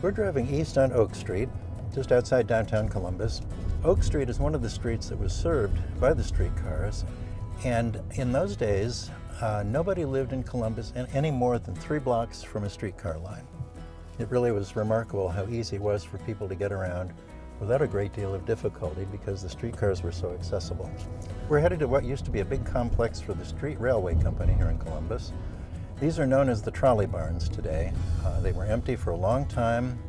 We're driving east on Oak Street, just outside downtown Columbus. Oak Street is one of the streets that was served by the streetcars, and in those days, nobody lived in Columbus any more than 3 blocks from a streetcar line. It really was remarkable how easy it was for people to get around without a great deal of difficulty because the streetcars were so accessible. We're headed to what used to be a big complex for the Street Railway Company here in Columbus. These are known as the trolley barns today. They were empty for a long time.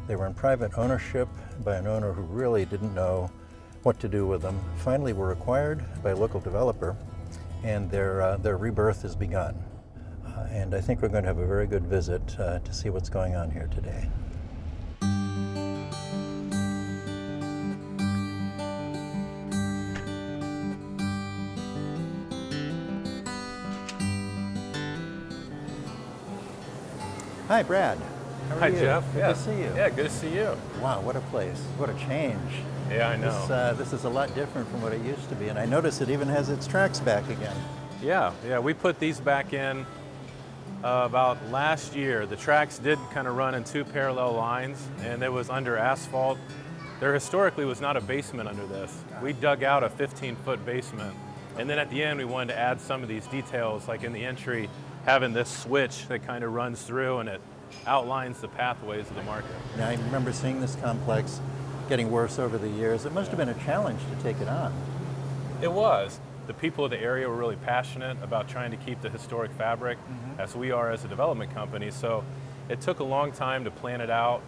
They were in private ownership by an owner who really didn't know what to do with them. Finally were acquired by a local developer, and their rebirth has begun. And I think we're going to have a very good visit to see what's going on here today. Hi, Brad. How are Hi, you? Jeff. Good to see you. Yeah, good to see you. Wow, what a place. What a change. Yeah, I know. This is a lot different from what it used to be, and I notice it even has its tracks back again. Yeah, we put these back in about last year. The tracks did kind of run in 2 parallel lines, and it was under asphalt. There historically was not a basement under this. We dug out a 15-foot basement, and then at the end we wanted to add some of these details, like in the entry, having this switch that kind of runs through and it outlines the pathways of the market. Now, I remember seeing this complex getting worse over the years. It must have been a challenge to take it on. It was. The people of the area were really passionate about trying to keep the historic fabric, as we are as a development company. So it took a long time to plan it out.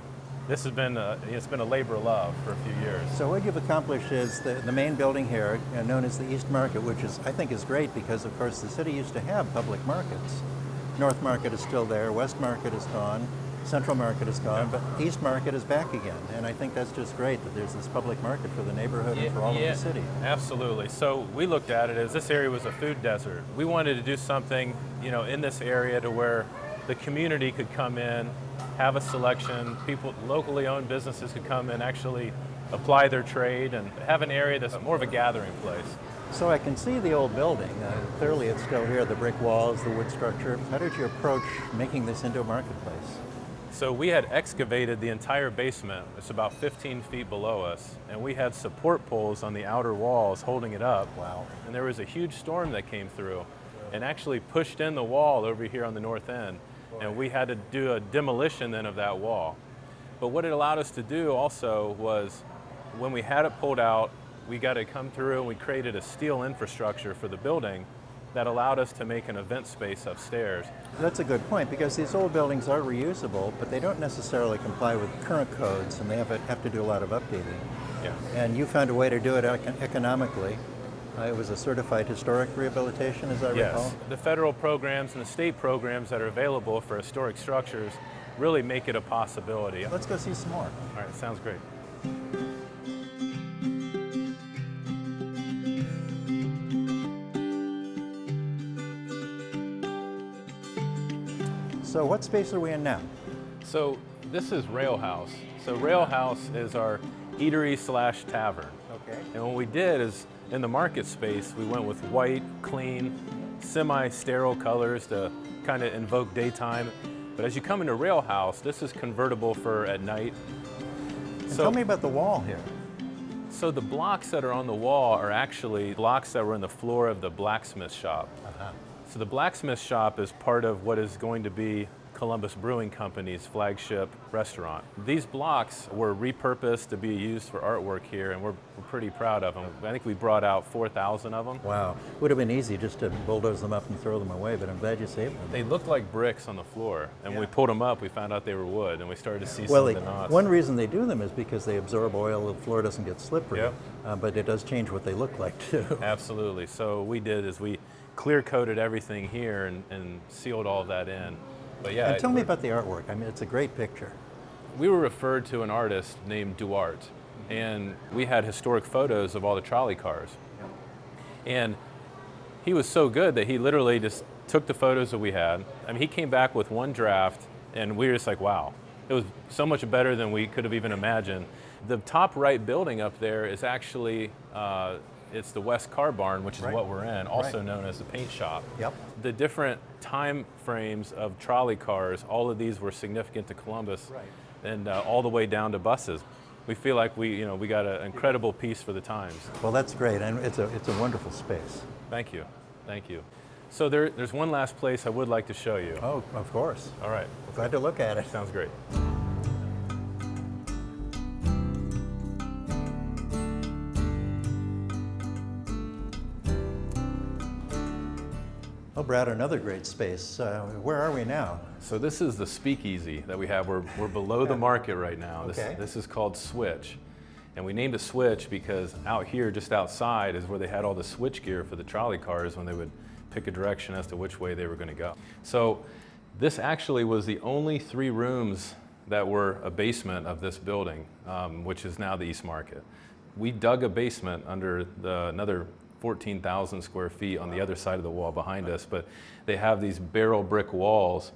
This has been it's been a labor of love for a few years. So what you've accomplished is the main building here, known as the East Market, which I think is great because, of course, the city used to have public markets. North Market is still there, West Market is gone, Central Market is gone, but East Market is back again. And I think that's just great that there's this public market for the neighborhood and for all of the city. Absolutely. So we looked at it as this area was a food desert. We wanted to do something, in this area to where the community could come in, have a selection, people, locally owned businesses could come and actually apply their trade and have an area that's more of a gathering place. So I can see the old building. Clearly it's still here, the brick walls, the wood structure. How did you approach making this into a marketplace? So we had excavated the entire basement. It's about 15 feet below us, and we had support poles on the outer walls holding it up. Wow. And there was a huge storm that came through and actually pushed in the wall over here on the north end. And we had to do a demolition then of that wall. But what it allowed us to do also was, when we had it pulled out, we got to come through and we created a steel infrastructure for the building that allowed us to make an event space upstairs. That's a good point, because these old buildings are reusable, but they don't necessarily comply with current codes, and they have to do a lot of updating. Yeah. And you found a way to do it economically. It was a certified historic rehabilitation, as I recall? Yes. The federal programs and the state programs that are available for historic structures really make it a possibility. Let's go see some more. All right, sounds great. So what space are we in now? So this is Rail House. So Rail House is our eatery / tavern. Okay. And what we did is, in the market space, we went with white, clean, semi-sterile colors to kind of invoke daytime. But as you come into Rail House, this is convertible for at night. So tell me about the wall here. So the blocks that are on the wall are actually blocks that were in the floor of the blacksmith shop. So the blacksmith shop is part of what is going to be Columbus Brewing Company's flagship restaurant. These blocks were repurposed to be used for artwork here, and we're pretty proud of them. I think we brought out 4,000 of them. Wow. Would have been easy just to bulldoze them up and throw them away, but I'm glad you saved them. They looked like bricks on the floor, and when we pulled them up, we found out they were wood, and we started to see some of the knots. One reason they do them is because they absorb oil, the floor doesn't get slippery, Yep. But it does change what they look like too. Absolutely. So what we did is we clear-coated everything here and sealed all of that in. But yeah, And tell me about the artwork. I mean, it's a great picture. We were referred to an artist named Duarte, and we had historic photos of all the trolley cars. And he was so good that he literally just took the photos that we had. I mean, he came back with one draft, and we were just like, wow. It was so much better than we could have even imagined. The top right building up there is actually It's the West Car Barn, which is Right. what we're in, also Right. known as the paint shop. Yep. The different time frames of trolley cars, all of these were significant to Columbus, Right. and all the way down to buses. We feel like we got an incredible piece for the times. Well, that's great, and it's a wonderful space. Thank you, thank you. So there's one last place I would like to show you. Oh, of course. All right, Glad to look at it. sounds great. Well, Brad, another great space. Where are we now? So this is the speakeasy that we have. We're below the market right now. Okay. This is called Switch. And we named it Switch because out here, just outside, is where they had all the switch gear for the trolley cars when they would pick a direction as to which way they were going to go. So this actually was the only 3 rooms that were a basement of this building, which is now the East Market. We dug a basement under another 14,000 square feet on the other side of the wall behind us, but they have these barrel brick walls,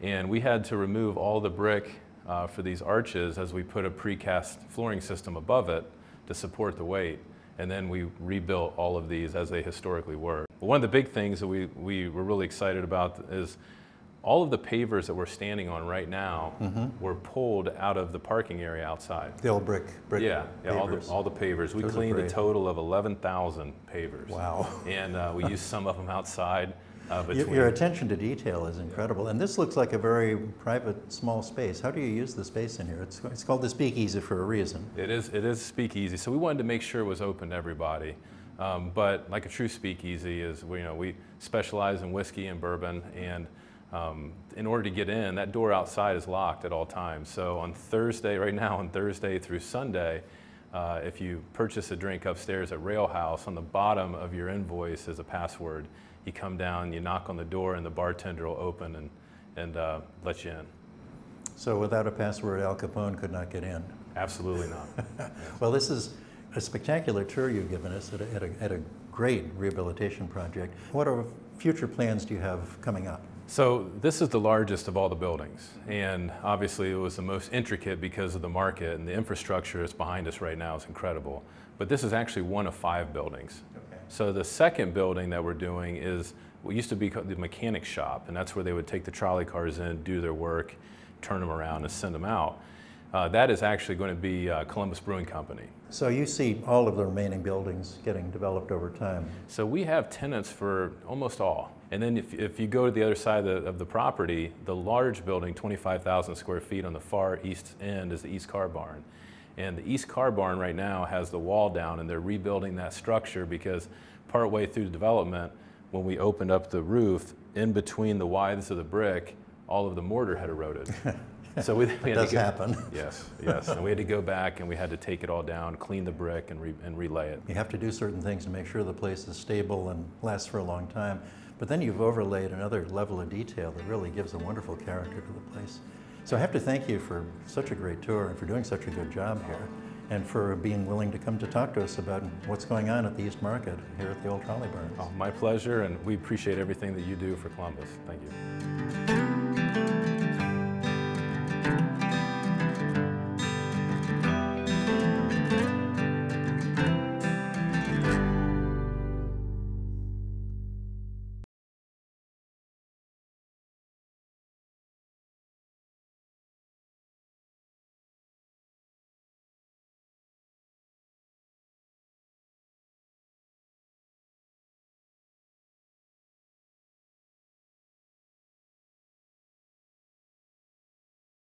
and we had to remove all the brick for these arches as we put a precast flooring system above it to support the weight, and then we rebuilt all of these as they historically were. One of the big things that we were really excited about is all of the pavers that we're standing on right now were pulled out of the parking area outside. The old brick Yeah, pavers. all the pavers. We Those are cleaned a great. total of 11,000 pavers. Wow. And we used some of them outside. Your attention to detail is incredible. And this looks like a very private, small space. How do you use the space in here? It's called the speakeasy for a reason. It is speakeasy. So we wanted to make sure it was open to everybody. But like a true speakeasy is, we specialize in whiskey and bourbon, and in order to get in, that door outside is locked at all times. So on Thursday, right now on Thursday through Sunday, if you purchase a drink upstairs at Rail House, on the bottom of your invoice is a password. You come down, you knock on the door, and the bartender will open and let you in. So without a password, Al Capone could not get in. Absolutely not. Well, this is a spectacular tour you've given us at a great rehabilitation project. What future plans do you have coming up? So this is the largest of all the buildings, and obviously it was the most intricate because of the market, and the infrastructure that's behind us right now is incredible. But this is actually one of 5 buildings. Okay. So the second building that we're doing is what used to be called the mechanic shop, and that's where they would take the trolley cars in, do their work, turn them around, and send them out. That is actually going to be Columbus Brewing Company. So you see all of the remaining buildings getting developed over time. So we have tenants for almost all. And then if you go to the other side of the property, the large building, 25,000 square feet on the far east end, is the East Car Barn. And the East Car Barn right now has the wall down, and they're rebuilding that structure because partway through the development, when we opened up the roof, in between the withes of the brick, all of the mortar had eroded. So we had does to go, happen. Yes, yes. And we had to go back and we had to take it all down, clean the brick, and relay it. You have to do certain things to make sure the place is stable and lasts for a long time. But then you've overlaid another level of detail that really gives a wonderful character to the place. So I have to thank you for such a great tour and for doing such a good job here, and for being willing to come to talk to us about what's going on at the East Market here at the Old Trolley Barns. Oh, my pleasure, and we appreciate everything that you do for Columbus. Thank you.